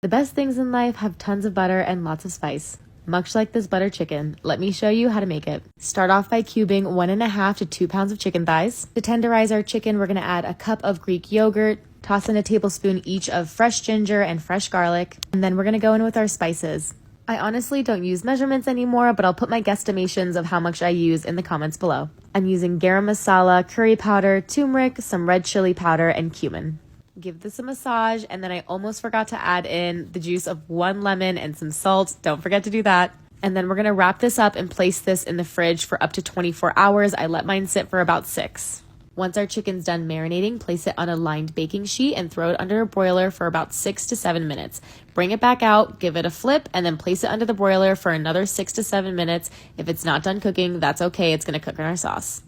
The best things in life have tons of butter and lots of spice. Much like this butter chicken, let me show you how to make it. Start off by cubing 1.5 to 2 pounds of chicken thighs. To tenderize our chicken, we're gonna add a cup of Greek yogurt, toss in a tablespoon each of fresh ginger and fresh garlic, and then we're gonna go in with our spices. I honestly don't use measurements anymore, but I'll put my guesstimations of how much I use in the comments below. I'm using garam masala, curry powder, turmeric, some red chili powder, and cumin. Give this a massage, and then I almost forgot to add in the juice of 1 lemon and some salt. Don't forget to do that. And then we're gonna wrap this up and place this in the fridge for up to 24 hours. I let mine sit for about 6. Once our chicken's done marinating, place it on a lined baking sheet and throw it under a broiler for about 6 to 7 minutes. Bring it back out, give it a flip, and then place it under the broiler for another 6 to 7 minutes. If it's not done cooking, that's okay. It's gonna cook in our sauce.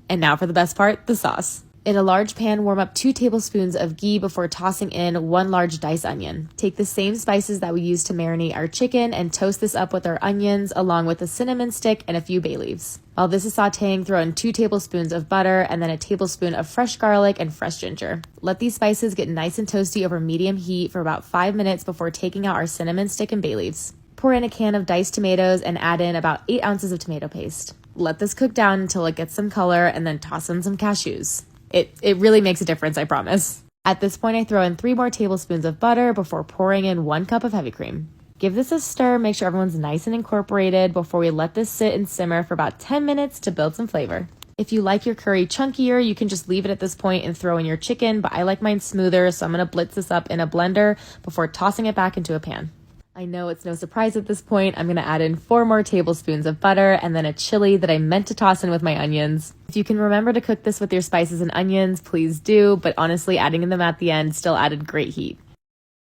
And now for the best part, the sauce. In a large pan, warm up 2 tablespoons of ghee before tossing in 1 large diced onion. Take the same spices that we used to marinate our chicken and toast this up with our onions along with a cinnamon stick and a few bay leaves. While this is sauteing, throw in 2 tablespoons of butter and then a tablespoon of fresh garlic and fresh ginger. Let these spices get nice and toasty over medium heat for about 5 minutes before taking out our cinnamon stick and bay leaves. Pour in a can of diced tomatoes and add in about 8 ounces of tomato paste. Let this cook down until it gets some color and then toss in some cashews. It really makes a difference, I promise. At this point, I throw in 3 more tablespoons of butter before pouring in 1 cup of heavy cream. Give this a stir, make sure everyone's nice and incorporated before we let this sit and simmer for about 10 minutes to build some flavor. If you like your curry chunkier, you can just leave it at this point and throw in your chicken, but I like mine smoother, so I'm gonna blitz this up in a blender before tossing it back into a pan. I know it's no surprise at this point. I'm going to add in 4 more tablespoons of butter and then a chili that I meant to toss in with my onions. If you can remember to cook this with your spices and onions, please do, but honestly, adding them at the end still added great heat.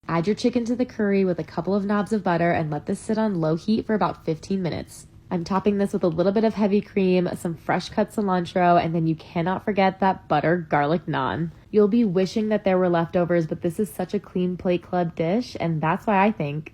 Add your chicken to the curry with a couple of knobs of butter and let this sit on low heat for about 15 minutes. I'm topping this with a little bit of heavy cream, some fresh cut cilantro, and then you cannot forget that butter garlic naan. You'll be wishing that there were leftovers, but this is such a clean plate club dish, and that's why I think